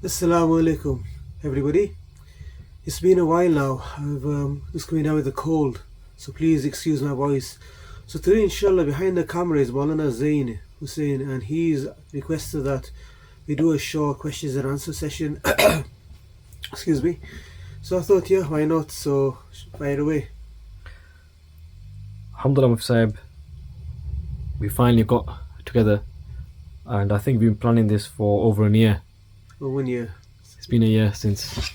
Assalamu alaikum, everybody. It's been a while now. I've just coming down with a cold, so please excuse my voice. So today, inshallah, behind the camera is Maulana Zain, Hussain, and he's requested that we do a short questions and answer session. Excuse me. So I thought, yeah, why not? So fire away. Alhamdulillah, Mufti Sahib, we finally got together, and I think we've been planning this for over a year. Well, 1 year. It's been a year since,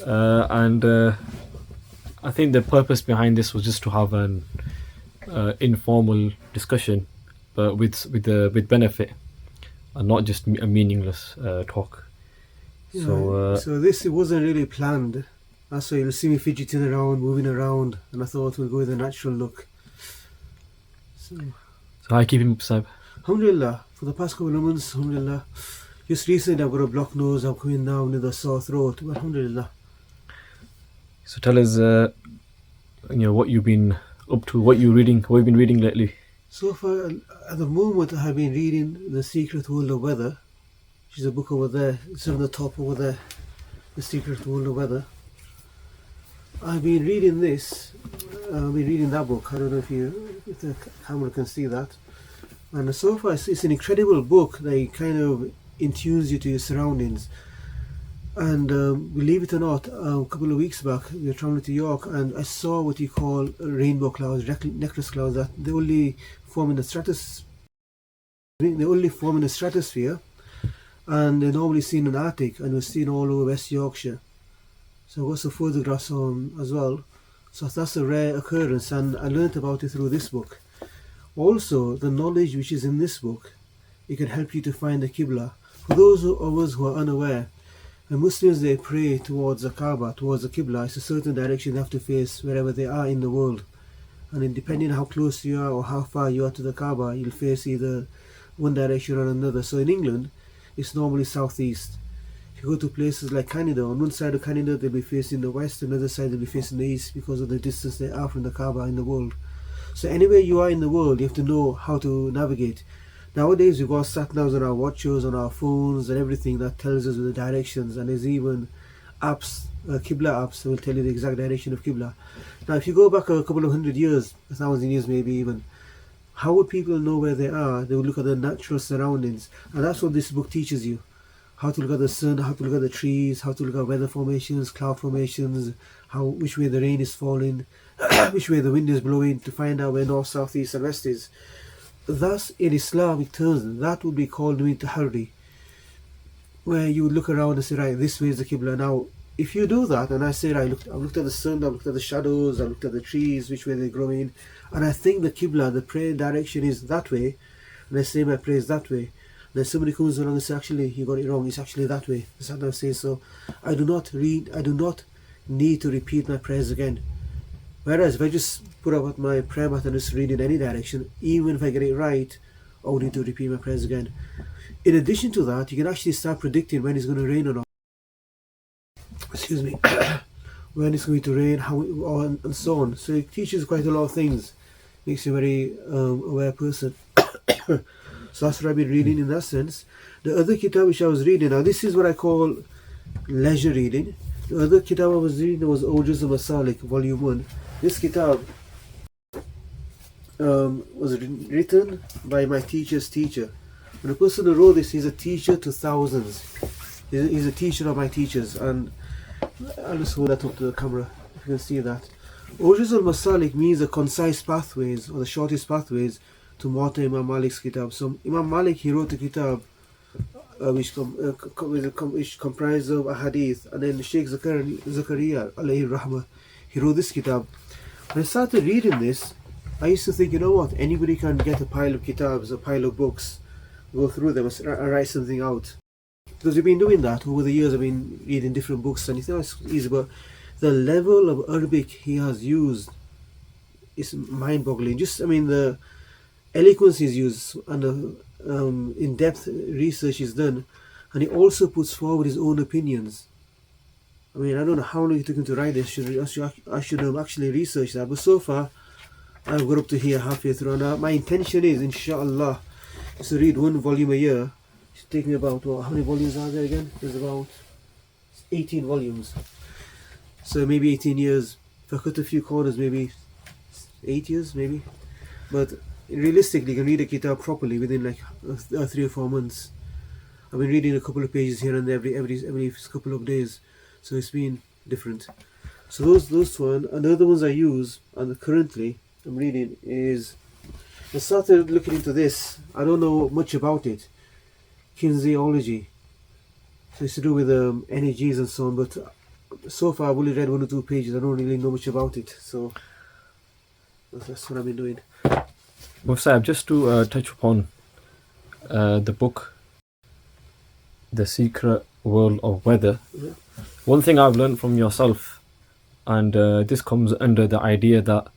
and I think the purpose behind this was just to have an informal discussion, but with benefit, and not just a meaningless talk. Yeah, So this, it wasn't really planned. That's why you'll see me fidgeting around, moving around, and I thought we'll go with a natural look. So, how are you keeping, Mufti Sahib? alhamdulillah, for the past couple of months, alhamdulillah. Just recently I've got a blocked nose, I'm coming down with a sore throat, but alhamdulillah. So tell us, what you've been up to, what you've been reading lately. So far, at the moment, I have been reading The Secret World of Weather, which is a book over there. It's on the top over there, The Secret World of Weather. I've been reading this. I've been reading that book. I don't know if the camera can see that. And so far, it's an incredible book that kind of intunes you to your surroundings. And believe it or not, a couple of weeks back, we were traveling to York, and I saw what you call rainbow clouds, necklace clouds, that they only form in the stratosphere. They only form in the stratosphere, and they're normally seen in the Arctic, and we're seen all over West Yorkshire. So I got some photographs on as well. So that's a rare occurrence, and I learnt about it through this book. Also, the knowledge which is in this book, it can help you to find the Qibla. For those of us who are unaware, when Muslims, they pray towards the Kaaba, towards the Qibla, it's a certain direction they have to face wherever they are in the world. And then depending on how close you are or how far you are to the Kaaba, you'll face either one direction or another. So in England, it's normally southeast. If you go to places like Canada, on one side of Canada they'll be facing the west, another side they'll be facing the east because of the distance they are from the Kaaba in the world. So anywhere you are in the world, you have to know how to navigate. Nowadays we've got sat-navs on our watches, on our phones and everything that tells us the directions, and there's even apps, Qibla apps, that will tell you the exact direction of Qibla. Now if you go back a couple of 100 years, 1,000 years maybe even, how would people know where they are? They would look at the natural surroundings, and that's what this book teaches you. How to look at the sun, how to look at the trees, how to look at weather formations, cloud formations, which way the rain is falling, which way the wind is blowing, to find out where north, south, east and west is. Thus, in Islamic terms, that would be called tahari, where you would look around and say, right, this way is the Qibla. Now, if you do that, and I say, right, I've looked at the sun, I've looked at the shadows, I've looked at the trees, which way they're growing, and I think the Qibla, the prayer direction is that way, and I say my prayer is that way. Then somebody comes along and says, actually, you got it wrong, it's actually that way. That's what I'm saying. So I do not need to repeat my prayers again. Whereas if I just put up my prayer mat and just read in any direction, even if I get it right, I won't need to repeat my prayers again. In addition to that, you can actually start predicting when it's going to rain or not. Excuse me. When it's going to rain, how, and so on. So it teaches quite a lot of things. Makes you a very aware person. So that's what I've been reading in that sense. The other kitab which I was reading, now this is what I call leisure reading. The other kitab I was reading was Awjuz al-Masalik, volume 1. This kitab was written by my teacher's teacher. And the person who wrote this, he's a teacher to thousands. He's a teacher of my teachers. And I'll just hold that up to the camera, if you can see that. Awjuz al-Masalik means the concise pathways, or the shortest pathways, to Muwatta Imam Malik's kitab. So Imam Malik, he wrote a kitab which comprised of a hadith, and then Sheikh Zakaria alayhi rahmah, he wrote this kitab. When I started reading this, I used to think, you know what, anybody can get a pile of kitabs, a pile of books, go through them and write something out. Because we've been doing that over the years. I've been reading different books and you think it's easy, but the level of Arabic he has used is mind-boggling. The eloquence is used, and the in-depth research is done, and he also puts forward his own opinions. I don't know how long it took him to write this. I should have actually researched that, but so far I've got up to here halfway through, and my intention is, inshallah, is to read one volume a year, It's taking about, well, how many volumes are there again? There's about 18 volumes. So maybe 18 years. If I cut a few corners, maybe 8 years, maybe. But realistically, you can read a kitab properly within like 3 or 4 months. I've been reading a couple of pages here and there every couple of days, so it's been different. So those one, and the other ones I use, and currently I'm reading is, I started looking into this. I don't know much about it. Kinesiology. So it's to do with energies and so on, but so far I've only read 1 or 2 pages. I don't really know much about it, so that's what I've been doing. Mufti, just to touch upon the book, The Secret World of Weather. Yeah. One thing I've learned from yourself, and this comes under the idea that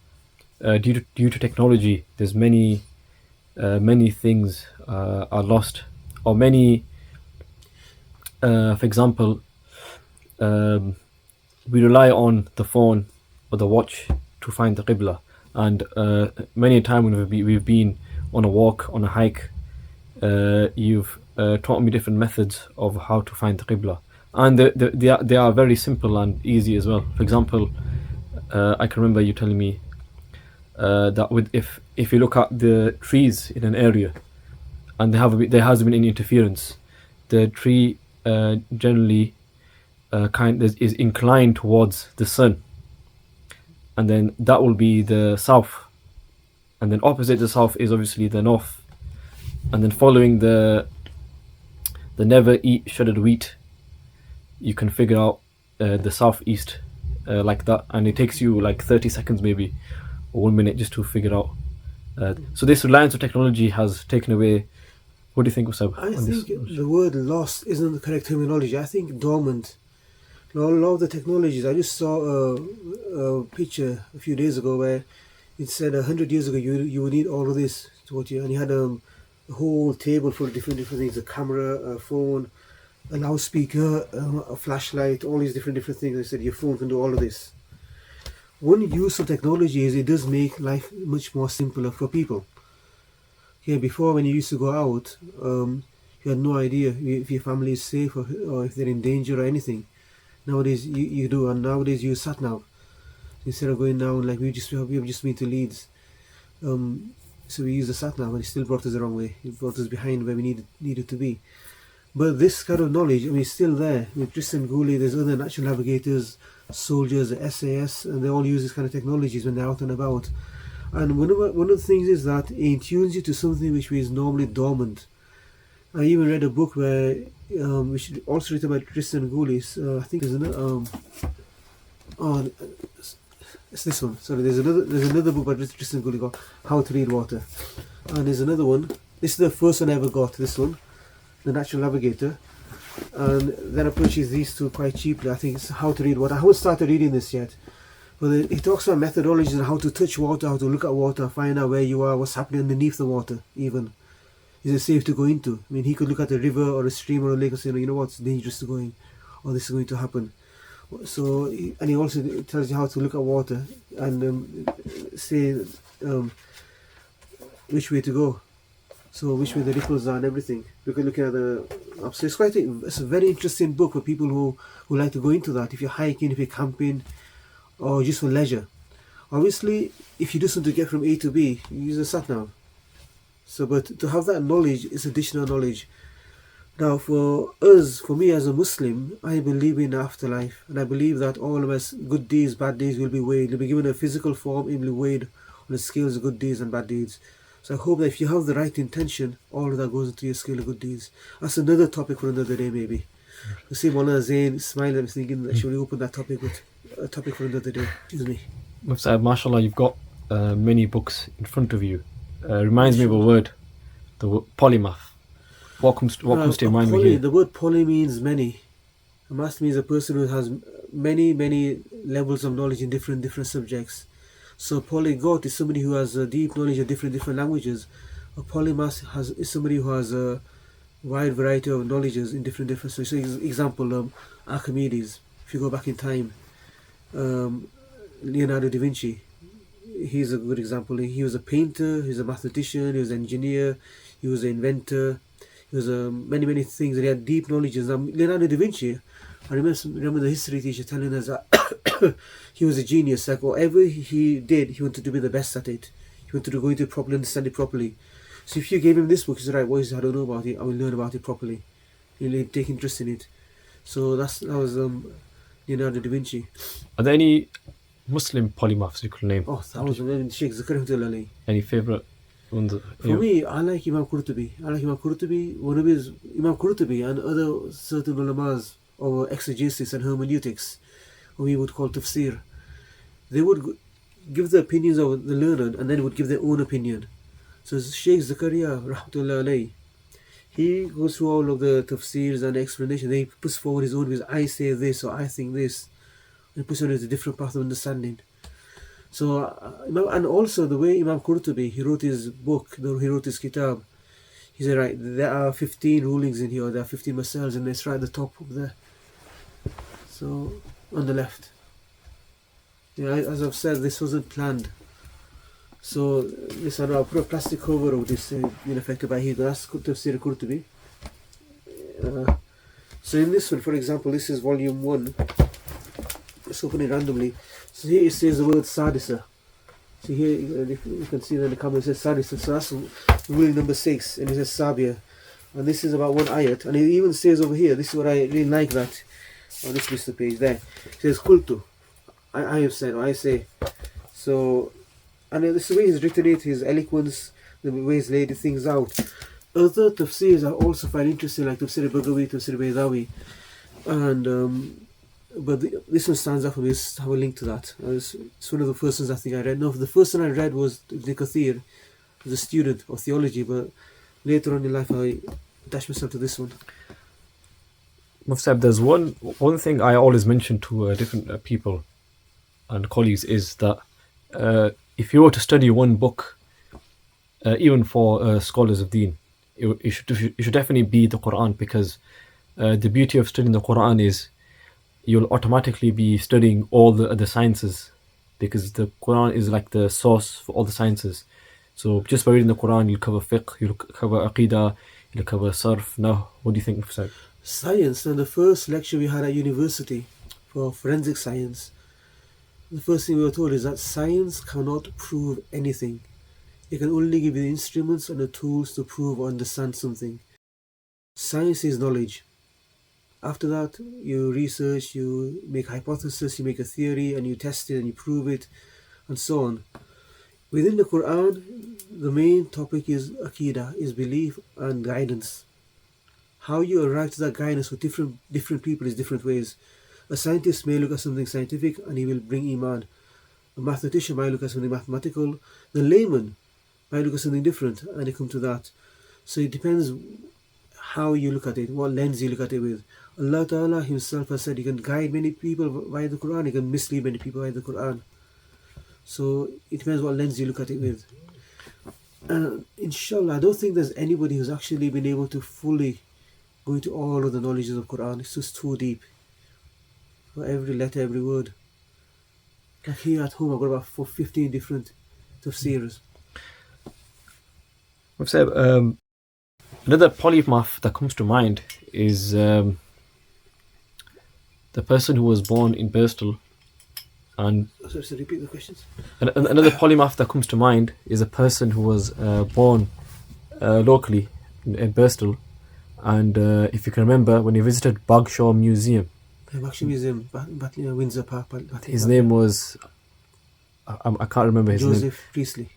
due to technology, there's many things are lost, or many, for example, we rely on the phone or the watch to find the Qibla, and many a time when we've been on a walk, on a hike, you've taught me different methods of how to find the Qibla, and they are very simple and easy as well. For example, I can remember you telling me that if you look at the trees in an area and there hasn't been any interference, the tree generally is inclined towards the sun, and then that will be the south, and then opposite the south is obviously the north, and then following the never eat shredded wheat, you can figure out the southeast like that, and it takes you like 30 seconds maybe, or 1 minute just to figure out. So this reliance on technology has taken away. What do you think, Usab? I think the word lost isn't the correct terminology. I think dormant. A lot of the technologies, I just saw a picture a few days ago where it said 100 years ago you would need all of this, and you had a whole table full of different things: a camera, a phone, a loudspeaker, a flashlight, all these different things. They said your phone can do all of this. One use of technology is it does make life much more simpler for people. Yeah, before when you used to go out, you had no idea if your family is safe or if they're in danger or anything. Nowadays you do, and nowadays you use sat nav instead of going down like we have just been to Leeds. So we use the sat nav, and it still brought us the wrong way. It brought us behind where we needed to be. But this kind of knowledge, I mean, it's still there. With Tristan Gooley, there's other natural navigators, soldiers, the SAS, and they all use this kind of technologies when they're out and about. And one of the things is that it tunes you to something which is normally dormant. I even read a book where, which also written by Tristan Gooley. I think there's another. It's this one. Sorry, there's another book by Tristan Gooley called How to Read Water, and there's another one. This is the first one I ever got. This one, the Natural Navigator, and then I purchased these two quite cheaply. I think it's How to Read Water. I haven't started reading this yet, but it talks about methodologies and how to touch water, how to look at water, find out where you are, what's happening underneath the water. Even is it safe to go into? I mean, he could look at a river or a stream or a lake and say, no, you know what, it's dangerous to go in, or this is going to happen. So, and he also tells you how to look at water and say which way to go. So which way the ripples are and everything. Looking at the so it's a very interesting book for people who like to go into that. If you're hiking, if you're camping, or just for leisure. Obviously, if you do something to get from A to B, you use a sat nav. So, but to have that knowledge is additional knowledge. Now, for me as a Muslim, I believe in afterlife, and I believe that all of us, good deeds, bad deeds, will be weighed. They'll be given a physical form, it will be weighed on the scales of good deeds and bad deeds. So I hope that if you have the right intention, all of that goes into your scale of good deeds. That's another topic for another day, maybe. You see Mawlana Zain smiling and thinking that should we open that topic with a topic for another day. Excuse me. Mufti, mashallah, you've got many books in front of you. Reminds me of a word, the word polymath. What comes to your mind when you hear? The word poly means many. A math means a person who has many levels of knowledge in different subjects. So polyglot is somebody who has a deep knowledge of different languages. A polymath is somebody who has a wide variety of knowledges in different subjects. So example, Archimedes. If you go back in time, Leonardo da Vinci. He's a good example. He was a painter. He was a mathematician. He was an engineer. He was an inventor. He There's many things, and he had deep knowledges. Leonardo da Vinci, I remember the history teacher telling us that he was a genius. Like whatever he did, he wanted to be the best at it. He wanted to go into it properly, understand it properly. So if you gave him this book, he said, right, what is it? I don't know about it. I will learn about it properly. He'll take interest in it. So that was Leonardo da Vinci. Are there any Muslim polymaths you could name? Oh, that was Sheikh Zakir. Any favorite ones? For me, I like Imam Qurtubi. One of his Imam Qurtubi and other certain ulamas or exegesis and hermeneutics, or we would call tafsir. They would give the opinions of the learned and then would give their own opinion. So Sheikh Zakaria, rahmatullah alayhi, he goes through all of the tafsirs and explanation. He puts forward his own views. I say this or I think this. He puts on a different path of understanding. So, and also the way Imam Qurtubi, he wrote his book, he wrote his kitab. He said, right, there are 15 rulings in here, there are 15 masals, and it's right at the top of there. So, on the left. Yeah, as I've said, this wasn't planned. So, this, I know, I'll put a plastic cover of this, affected by heat. That's Tafsir Qurtubi. So, in this one, for example, this is volume 1. Let's open it randomly. So, here it says the word Sadisa. So, here you can see that in the comment it says Sadisa. So, that's ruling number 6, and it says Sabia. And this is about one ayat. And it even says over here, this is what I really like that. On this list of page there. It says Kultu. I have said, or I say. So, and this is the way he's written it, his eloquence, the way he's laid things out. Other tafsirs I also find interesting, like Tafsir Bagawi, Tafsir Baydawi. And, but this one stands out for me. Let's have a link to that. It's one of the first ones I think I read. No, the first one I read was Ibn Kathir, as a student of theology, but later on in life I attached myself to this one. Mufti, there's one thing I always mention to different people and colleagues is that if you were to study one book, even for scholars of Deen, it should definitely be the Quran, because the beauty of studying the Quran is you'll automatically be studying all the other sciences, because the Quran is like the source for all the sciences. So just by reading the Quran, you'll cover fiqh, you'll cover aqidah, you'll cover sarf. Now, what do you think, Mufti? Science, and the first lecture we had at university for forensic science, the first thing we were told is that science cannot prove anything. It can only give you the instruments and the tools to prove or understand something. Science is knowledge. After that, you research, you make hypothesis, you make a theory, and you test it and you prove it, and so on. Within the Quran, the main topic is Aqidah, is belief and guidance. How you arrive to that guidance with different people is different ways. A scientist may look at something scientific and he will bring Iman. A mathematician might look at something mathematical. The layman might look at something different and they come to that. So it depends how you look at it, what lens you look at it with. Allah Ta'ala himself has said he can guide many people via the Quran, he can mislead many people via the Quran. So it depends what lens you look at it with. Inshallah, I don't think there's anybody who's actually been able to fully go into all of the knowledges of Quran. It's just too deep. For every letter, every word. Like here at home, I've got about 15 different tafsirs. I've said another polymath that comes to mind is the person who was born in Bristol. And so repeat the questions. Another polymath that comes to mind is a person who was born locally in Bristol. And if you can remember, when he visited Bagshaw Museum, Windsor Park. His name was, I can't remember his name.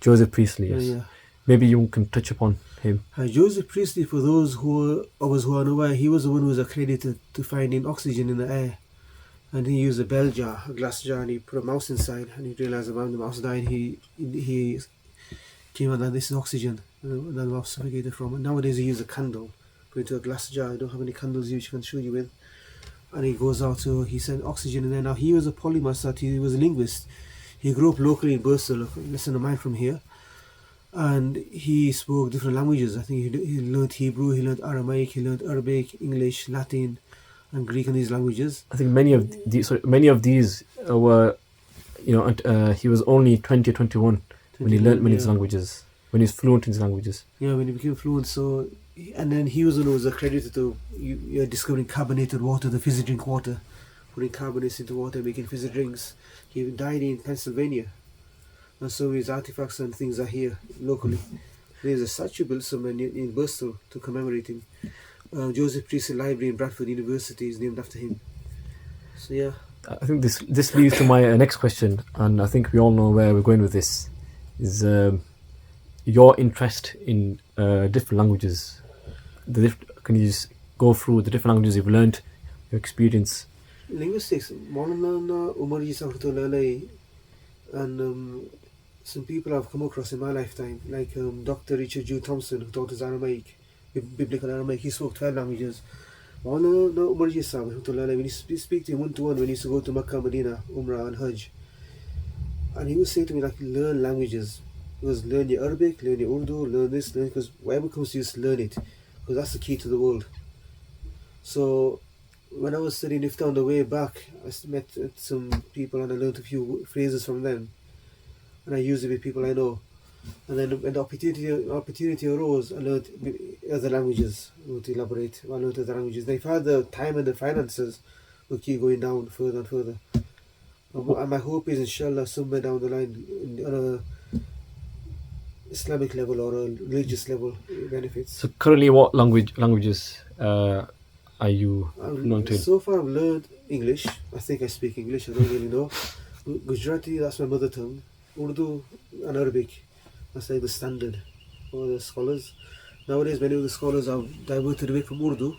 Joseph Priestley, yes. Yeah. Maybe you can touch upon him. Joseph Priestley, for those who are unaware, he was the one who was accredited to finding oxygen in the air. And he used a bell jar, a glass jar, and he put a mouse inside, and he realized about the mouse died. He came out that this is oxygen, and the mouse suffocated from it. Nowadays he uses a candle, put it into a glass jar. I don't have any candles which I can show you with. And he goes out to, he sent oxygen in there. Now he was a polymath, he was a linguist. He grew up locally in Bristol, less than a mile from here. And he spoke different languages. I think he learned Hebrew, he learned Aramaic, he learned Arabic, English, Latin, and Greek, and these languages. I think many of these were, he was only 20 or 21 when he learned many of these languages. when he's fluent in his languages. Yeah, when he became fluent. So, and then he was the one who was accredited to discovering carbonated water, the fizzy drink water, putting carbonates into water, making fizzy drinks. He died in Pennsylvania, and so his artifacts and things are here locally. There's a statue built somewhere in Bristol to commemorate him. Joseph Priestley Library in Bradford University is named after him. So yeah. I think this leads to my next question, and I think we all know where we're going with this. Is your interest in different languages? Can you just go through the different languages you've learned, your experience? Linguistics, Maulana Umar Yisafratullah, and some people I've come across in my lifetime, like Dr. Richard Jude Thompson, who taught us Aramaic, biblical Aramaic. He spoke 12 languages. Maulana Umar Yisafratullah, when you speak to him one-to-one, when he used to go to Makkah, Medina, Umrah and Hajj, and he would say to me, like, learn languages. He goes, learn your Arabic, learn your Urdu, learn this, learn, because whatever comes to you, just learn it, because that's the key to the world. So when I was studying Ifta on the way back, I met some people and I learned a few phrases from them, and I used it with people I know. And then when the opportunity arose, I learned other languages. I learned to elaborate. I learned other languages. Then if I had the time and the finances, we'll keep going down further and further. And my hope is, inshallah, somewhere down the line, on a Islamic level or a religious level, it benefits. So currently, what languages are you fluent in? So far, I've learned English. I think I speak English. I don't really know. Gujarati, that's my mother tongue. Urdu and Arabic, that's like the standard for the scholars. Nowadays, many of the scholars have diverted away from Urdu.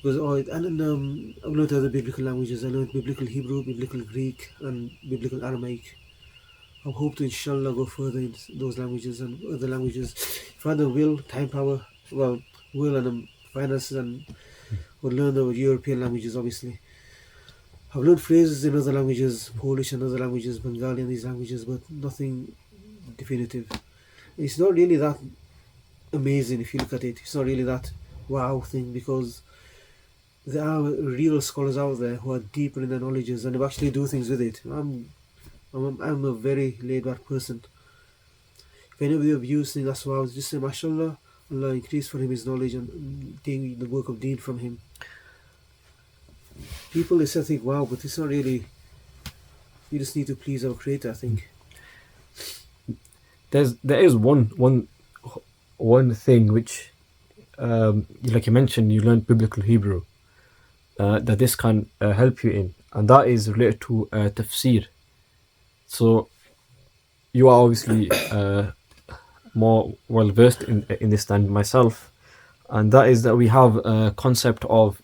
And then I've learned other biblical languages. I learned biblical Hebrew, biblical Greek, and biblical Aramaic. I hope to, inshallah, go further in those languages and other languages. If I had the will, time, power, will and finances, and would learn the European languages, obviously. I've learned phrases in other languages, Polish and other languages, Bengali and these languages, but nothing definitive. It's not really that amazing if you look at it. It's not really that wow thing, because there are real scholars out there who are deeper in their knowledges and who actually do things with it. I'm a very laid back person. If anybody of you think that's why I was just say, mashallah, Allah increase for him his knowledge and taking the work of deen from him. People they still think wow, but it's not really. You just need to please our creator, I think. There is one thing which, like you mentioned, you learned biblical Hebrew. That this can help you in, and that is related to tafsir. So you are obviously more well versed in this than myself, and that is that we have a concept of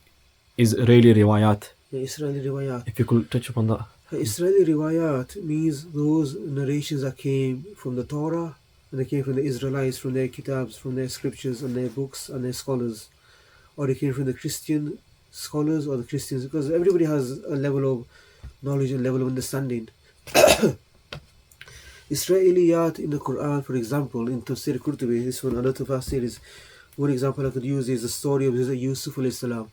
Israeli riwayat. Yeah, Israeli riwayat. If you could touch upon that. Israeli riwayat means those narrations that came from the Torah, and they came from the Israelites, from their kitabs, from their scriptures and their books and their scholars, or they came from the Christian scholars or the Christians, because everybody has a level of knowledge and level of understanding. Israeliyat in the Quran, for example, in Tafsir Qurtubi, this one, another Tafsir is one example I could use is the story of Yusuf alayhi salam.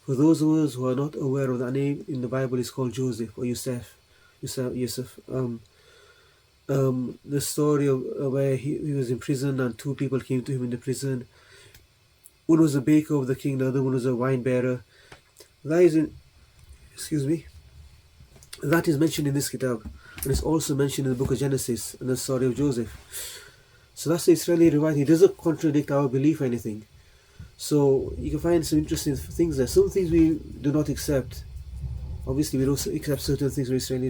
For those of us who are not aware of that name, in the Bible is called Joseph or Yusuf. The story of where he was in prison and two people came to him in the prison. One was a baker of the king, the other one was a wine bearer. That is mentioned in this kitab, and it's also mentioned in the book of Genesis and the story of Joseph. So that's the Israeli riwayat. It doesn't contradict our belief or anything. So you can find some interesting things there. Some things we do not accept. Obviously, we don't accept certain things from Israeli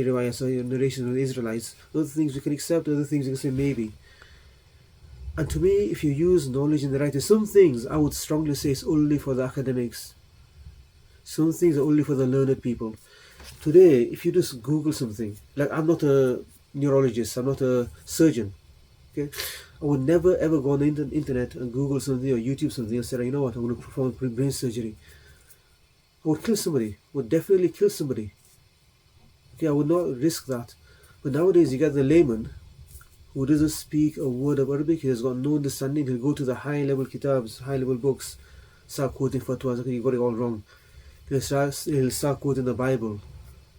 riwayat, so narrations of the Israelites. Other things we can accept, other things we can say maybe. And to me, if you use knowledge in the right way, some things I would strongly say is only for the academics. Some things are only for the learned people. Today, if you just Google something, like I'm not a neurologist, I'm not a surgeon, okay? I would never ever go on the internet and Google something or YouTube something and say, you know what, I'm going to perform brain surgery. I would kill somebody, would definitely kill somebody. Okay, I would not risk that. But nowadays, you get the layman who doesn't speak a word of Arabic, he has got no understanding, he'll go to the high-level kitabs, high-level books, start quoting fatwas, okay, you got it all wrong. He'll start quoting the Bible,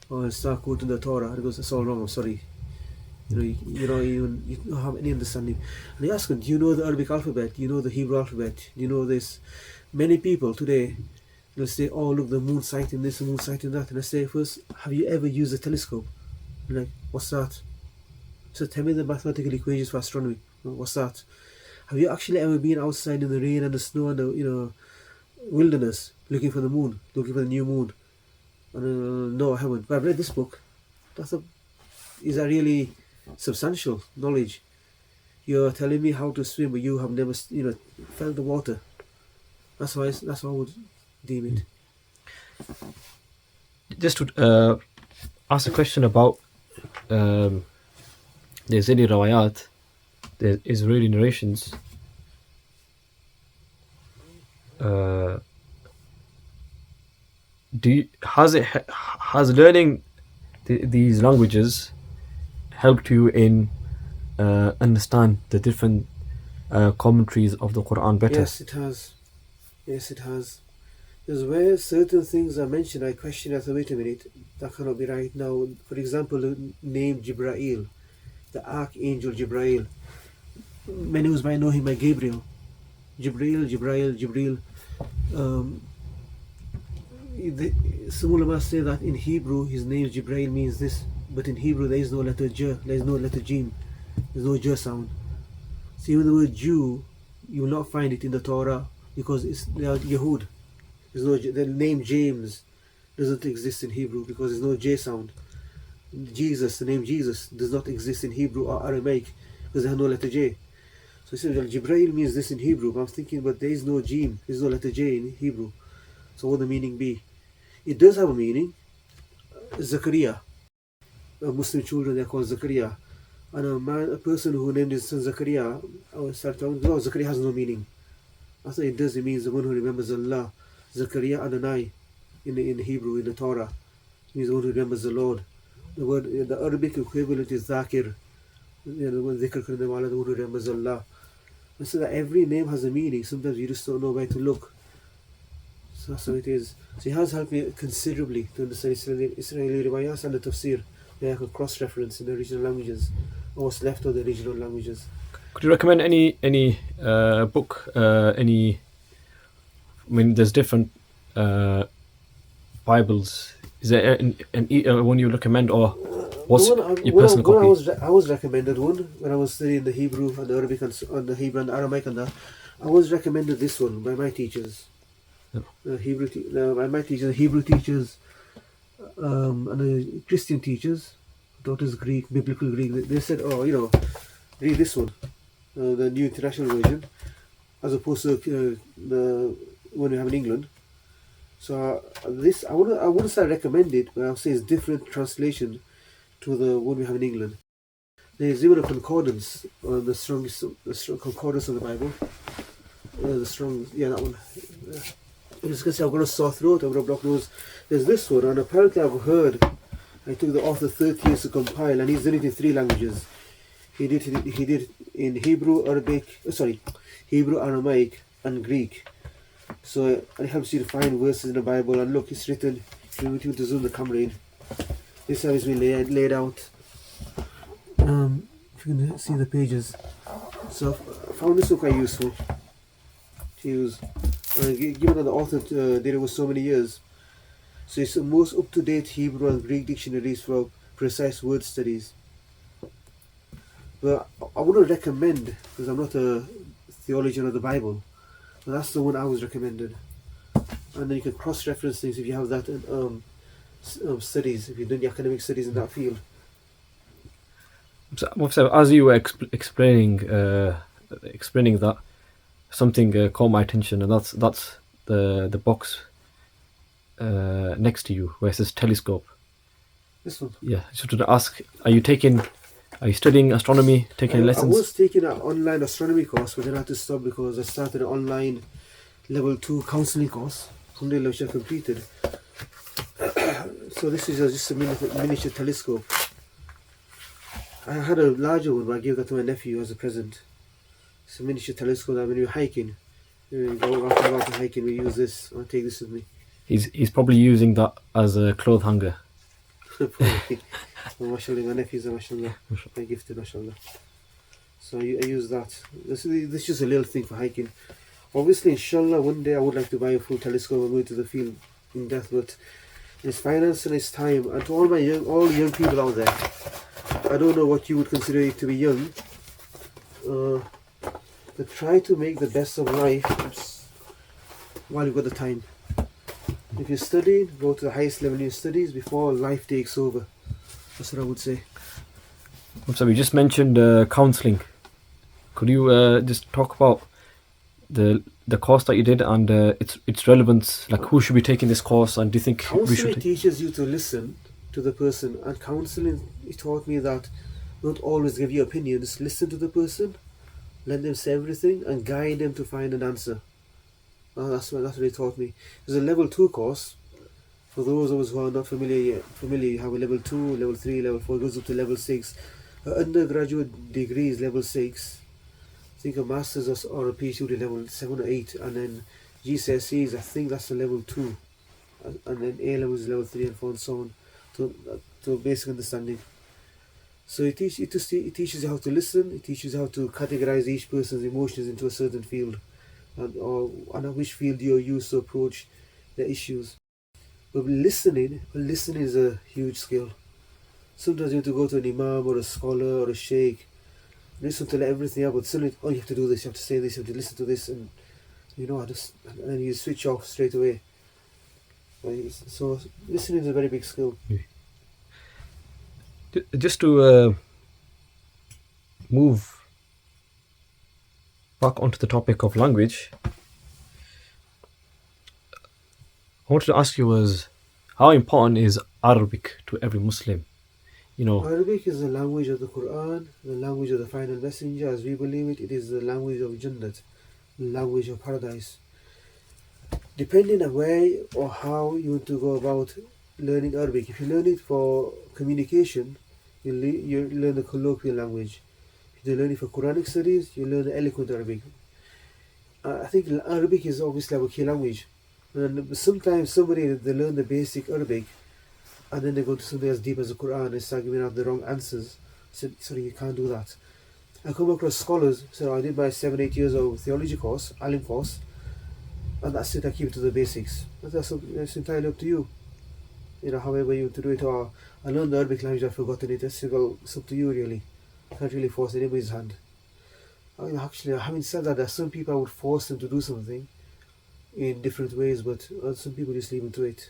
or he'll start quoting the Torah, he goes, that's all wrong, I'm sorry. You don't have any understanding. And they ask him, do you know the Arabic alphabet? Do you know the Hebrew alphabet? Do you know this? Many people today, they'll say, oh, look, the moon sighting this, the moon sighting that. And I say, first, have you ever used a telescope? You're like, what's that? So tell me the mathematical equations for astronomy. What's that? Have you actually ever been outside in the rain and the snow and the wilderness looking for the moon, looking for the new moon? No, I haven't. But I've read this book. Is that really substantial knowledge? You're telling me how to swim, but you have never, felt the water. That's how I would deem it. Just to ask a question about the Zaini Rawayat, the Israeli narrations. Has learning these languages helped you in understand the different commentaries of the Quran better? Yes, it has. There's where certain things are mentioned, I question, I thought, wait a minute, that cannot be right. Now, for example, the name Jibra'il, the archangel Jibra'il. Many of us might know him by Gabriel. Jibril. Some ulama say that in Hebrew his name Jibra'il means this, but in Hebrew there is no letter J, there is no letter Jim, there's no J sound. See, even the word Jew, you will not find it in the Torah because they are Yehud. The name James doesn't exist in Hebrew because there's no J sound. The name Jesus does not exist in Hebrew or Aramaic because they have no letter J. So he said, well, Jibra'il means this in Hebrew, but I'm thinking, but there is no Jim, there's no letter J in Hebrew. So what would the meaning be? It does have a meaning. Zakaria. Muslim children, they're called Zakaria. And a person who named his son Zakaria, Zakaria has no meaning. I thought it does, it means the one who remembers Allah. Zakaria Adonai in Hebrew, in the Torah, means the one who remembers the Lord. The Arabic equivalent is Zakir. The one who remembers Allah. And so that every name has a meaning. Sometimes you just don't know where to look. So that's how it is. So it has helped me considerably to understand Israeli riwayas and the tafsir, where I can cross-reference in the original languages or what's left of the original languages. Could you recommend any book? I mean, there's different Bibles. Is there one you recommend, or what's your personal copy? I was recommended one when I was studying the Hebrew and the Arabic and the Hebrew and the Aramaic and that. I was recommended this one by my teachers. My Hebrew teachers, and the Christian teachers, taught us Greek, biblical Greek. They said, read this one, the New International Version, as opposed to the one we have in England. So this, I wouldn't say I recommend it, but I'll say it's different translation to the one we have in England. There's even a concordance, the strong concordance of the Bible. That one. I was going to say I've got a sore throat, I've got a blocked nose. There's this one, and apparently I've heard, it took the author 30 years to compile, and he's done it in 3 languages. He did in Hebrew, Aramaic, and Greek. So it helps you to find verses in the Bible, and look, it's written, if you want to zoom the camera in, this has been laid out. If you can see the pages. So I found this one quite useful to use. Given that the author did it for so many years. So it's the most up-to-date Hebrew and Greek dictionaries for precise word studies. But I wouldn't recommend, because I'm not a theologian of the Bible, but that's the one I was recommended. And then you can cross-reference things if you have that studies, if you've done the academic studies in that field. So as you were explaining that, something caught my attention, and that's the box next to you where it says telescope. This one? Yeah. So to ask, are you studying astronomy, taking lessons? I was taking an online astronomy course, but then I had to stop because I started an online level 2 counselling course, which I completed. So this is just a miniature telescope. I had a larger one, but I gave that to my nephew as a present. It's a miniature telescope that when we're hiking, after hiking, we use this. I'll take this with me. He's probably using that as a cloth hanger. Probably. And mashallah, my nephews are mashallah. They're gifted, mashallah. So I use that. This is just a little thing for hiking. Obviously, inshallah, one day I would like to buy a full telescope and go into the field in depth, but it's finance and it's time. And to all young people out there, I don't know what you would consider it to be young, but try to make the best of life while you've got the time. If you're studying, go to the highest level in your studies before life takes over. That's what I would say. So we just mentioned counselling. Could you just talk about the course that you did and its relevance? Like, who should be taking this course, and do you think we Counselling should? teaches you to listen to the person, and counselling, it taught me that not always give your opinion, just listen to the person, let them say everything, and guide them to find an answer. That's what it taught me. There's a level 2 course. For those of us who are not familiar, you have a level 2, level 3, level 4, it goes up to level 6. Undergraduate degree is level 6. I think a master's or a PhD level 7 or 8, and then GCSEs, I think that's a level 2, and then A levels level 3 and 4 and so on, to basic understanding. So it teaches you how to listen, it teaches you how to categorize each person's emotions into a certain field, and which field you're used to approach the issues. But listening is a huge skill. Sometimes you have to go to an imam or a scholar or a sheikh, listen to everything up, but suddenly, you have to do this, you have to say this, you have to listen to this, and and then you switch off straight away. So listening is a very big skill. Just to move back onto the topic of language, I wanted to ask you how important is Arabic to every Muslim? Arabic is the language of the Quran, the language of the final messenger, as we believe it. It is the language of Jannat, the language of paradise. Depending on where or how you want to go about learning Arabic, if you learn it for communication, you learn the colloquial language. If you learn it for Quranic studies, you learn the eloquent Arabic. I think Arabic is obviously our key language. And sometimes they learn the basic Arabic, and then they go to something as deep as the Quran and start giving out the wrong answers. Sorry, you can't do that. I come across scholars, so I did my 7-8 years of theology course, alim course, and that's it, I keep it to the basics. That's entirely up to you. However you want to do it, or I learned the Arabic language, I've forgotten it, it's up to you really. Can't really force anybody's hand. Actually, having said that, there's some people I would force them to do something in different ways, but some people just leave them to it.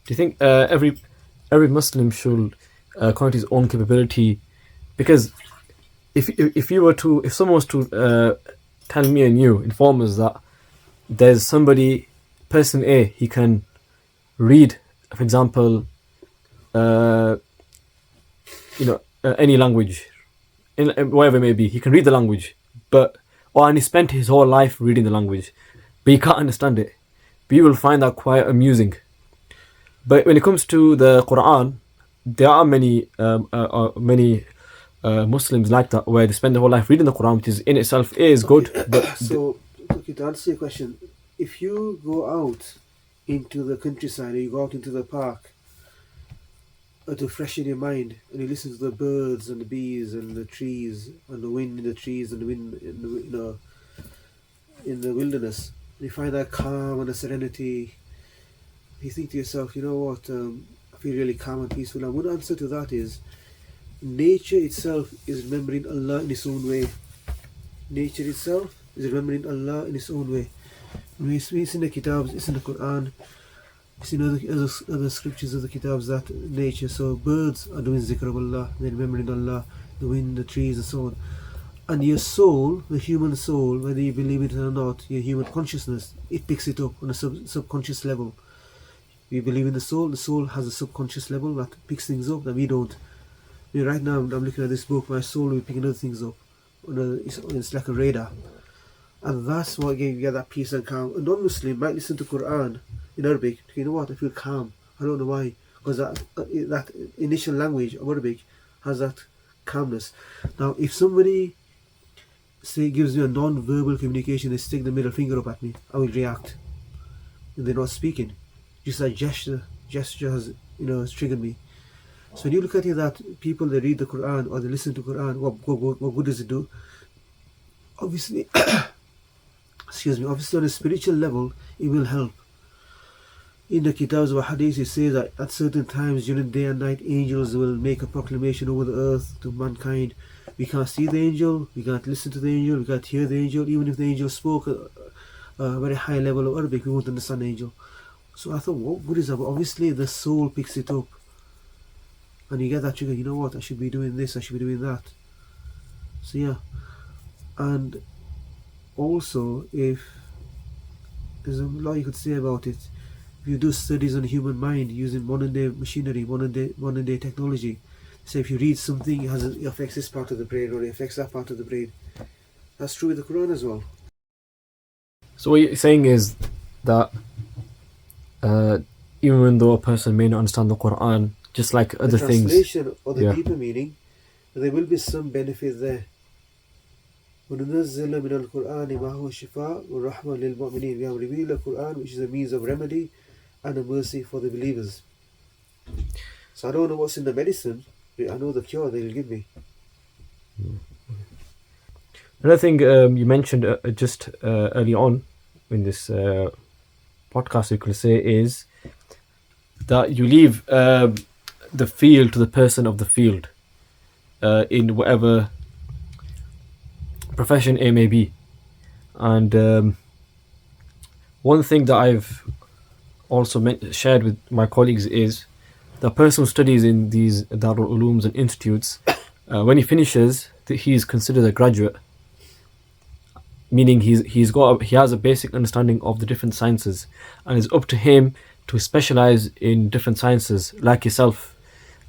Do you think every Muslim should count his own capability? Because if someone was to tell me and you, inform us that there's person A, he can read, for example, any language, whatever it may be, he can read the language, and he spent his whole life reading the language, but he can't understand it. We will find that quite amusing. But when it comes to the Quran, there are many Muslims like that, where they spend their whole life reading the Quran, which is in itself is good. But so, to answer your question, if you go out into the countryside, or you go out into the park, to freshen your mind, and you listen to the birds and the bees and the trees and the wind in the trees and the wind in the wilderness, and you find that calm and a serenity, you think to yourself, you know what, I feel really calm and peaceful. And one answer to that is, nature itself is remembering Allah in its own way. Nature itself is remembering Allah in its own way. It's in the Kitabs, it's in the Quran, it's in other scriptures of the Kitabs, that nature. So birds are doing zikr of Allah, they're remembering Allah, the wind, the trees and so on. And your soul, the human soul, whether you believe it or not, your human consciousness, it picks it up on a subconscious level. We believe in the soul has a subconscious level that picks things up that we don't. Right now I'm looking at this book, my soul will be picking other things up. It's like a radar. And that's what gives you that peace and calm. A non-Muslim might listen to Quran in Arabic, you know what, I feel calm. I don't know why, because that initial language of Arabic has that calmness. Now if somebody gives me a non-verbal communication, they stick the middle finger up at me, I will react. And they're not speaking, just like gesture has triggered me. So when you look at it, that people that read the Quran or they listen to Quran, what good does it do? Obviously, excuse me, obviously on a spiritual level, it will help. In the Kitabs of Hadith, it says that at certain times during day and night, angels will make a proclamation over the earth to mankind. We can't see the angel, we can't listen to the angel, we can't hear the angel. Even if the angel spoke a very high level of Arabic, we won't understand the angel. So I thought, what good is that? But obviously, the soul picks it up. And you get that trigger, you know what, I should be doing this, I should be doing that. So yeah. And also, if there's a lot you could say about it, if you do studies on the human mind using modern day machinery, modern day technology, say if you read something, it affects this part of the brain or it affects that part of the brain. That's true with the Quran as well. So what you're saying is that even though a person may not understand the Quran, just like other the things, translation or the yeah. deeper meaning, there will be some benefit there. وَنُنَزِّلُ مِنَ الْقُرْآنِ مَا هُوَ شِفَاءٌ وَرَحْمَةٌ لِلْمُؤْمِنِينَ. We have revealed the Quran, which is a means of remedy and a mercy for the believers. So I don't know what's in the medicine, but I know the cure they'll give me. Another thing you mentioned just early on in this podcast, you could say, is that you leave the field to the person of the field in whatever profession it may be. And one thing that I've also shared with my colleagues is the person who studies in these Darul Ulooms and institutes, when he finishes, he is considered a graduate, meaning he has a basic understanding of the different sciences, and it's up to him to specialize in different sciences. Like yourself,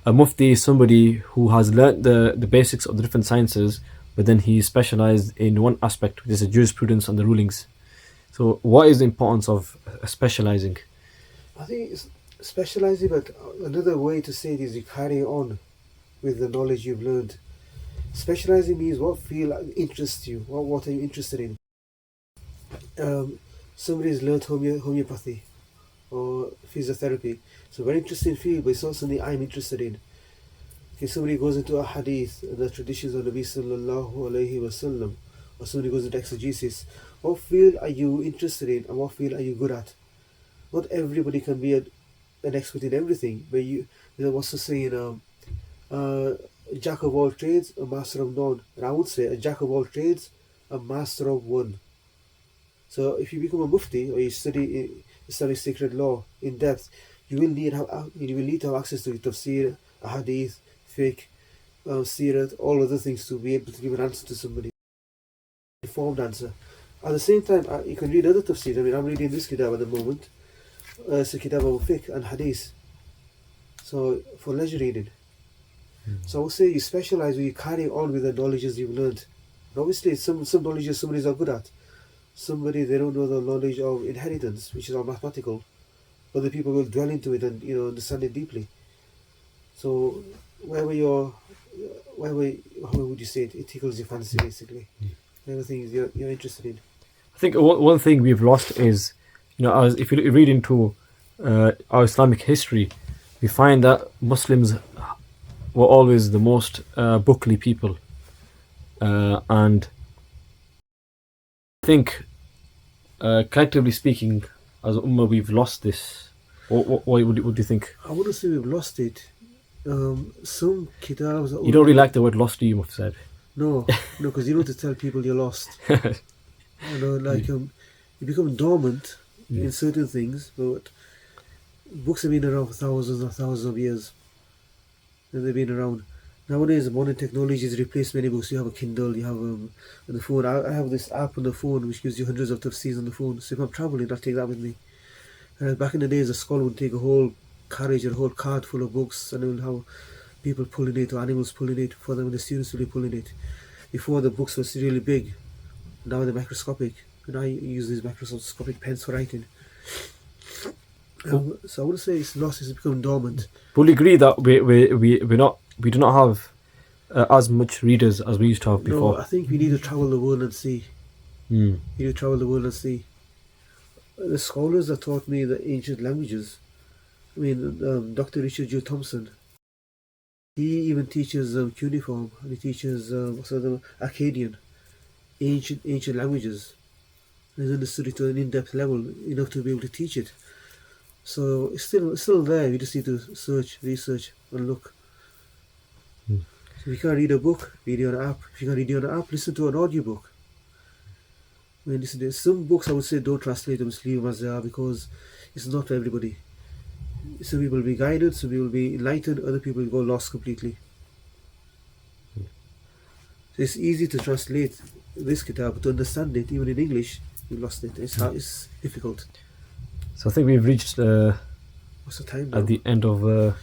a Mufti is somebody who has learnt the basics of the different sciences, but then he specialized in one aspect, which is the jurisprudence and the rulings. So what is the importance of specializing? I think it's specializing, but another way to say it is you carry on with the knowledge you've learned. Specializing means what field interests you, what are you interested in. Somebody's learned homeopathy or physiotherapy, so very interesting field, but it's not something I'm interested in. If somebody goes into a hadith, the traditions of Nabi sallallahu alayhi wasallam, or somebody goes into exegesis, what field are you interested in and what field are you good at? Not everybody can be an expert in everything, but what's the saying, jack of all trades, a master of none. And I would say a jack of all trades, a master of one. So if you become a Mufti or you study sacred law in depth, you will need to have access to tafsir, a hadith, fiqh, sirat, all other things to be able to give an answer to somebody, informed answer. At the same time, you can read other tafsir. I mean, I'm reading this kitab at the moment. It's a kitab of fiqh and hadith. So for leisure reading. So I would say you specialize or you carry on with the knowledges you've learned. And obviously, some knowledges somebody's are good at. Somebody, they don't know the knowledge of inheritance, which is all mathematical. Other people will dwell into it and understand it deeply. So how would you say it? It tickles your fancy, basically. Everything you're interested in. I think one thing we've lost is, if you read into our Islamic history, we find that Muslims were always the most bookly people, and I think collectively speaking, as Ummah, we've lost this. What do you think? I wouldn't say we've lost it. Some kitabs. You don't really like the word lost, do you, Mufti said? No, because you don't have to tell people you're lost. You become dormant in certain things, but books have been around for thousands and thousands of years. And they've been around. Nowadays, modern technology has replaced many books. You have a Kindle, you have on the phone. I have this app on the phone which gives you hundreds of tafsirs on the phone. So if I'm traveling, I'll take that with me. Back in the days, a scholar would take a whole carriage or a whole cart full of books, and they would have people pulling it or animals pulling it for them, and the students will be pulling it. Before, the books were really big. Now they're microscopic. And I use these microscopic pens for writing. So I wouldn't say it's lost, it's become dormant. Will you agree that we do not have as much readers as we used to have before? No, I think we need to travel the world and see. We need to travel the world and see. The scholars that taught me the ancient languages, Dr. Richard J. Thompson, He even teaches cuneiform, and he teaches what's the other one? Akkadian, ancient languages. He's understood it to an in-depth level enough to be able to teach it. So it's still there. We just need to search, research, and look. Hmm. So if you can't read a book, read it on an app. If you can't read it on an app, listen to an audiobook. I mean, listen to some books. I would say don't translate them, just leave them as they are, because it's not for everybody. Some people will be guided, some people will be enlightened, other people will go lost completely. So it's easy to translate this kitab, but to understand it, even in English, you lost it. It's hard, it's difficult. So I think we've reached What's the time now? at the end of Like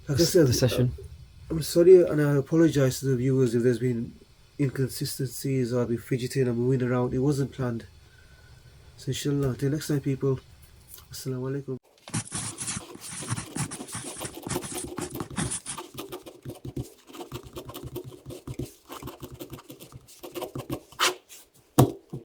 I said, the session. I'm sorry, and I apologize to the viewers if there's been inconsistencies or I've been fidgeting and moving around. It wasn't planned. So inshallah, till next time, people. Assalamu alaikum.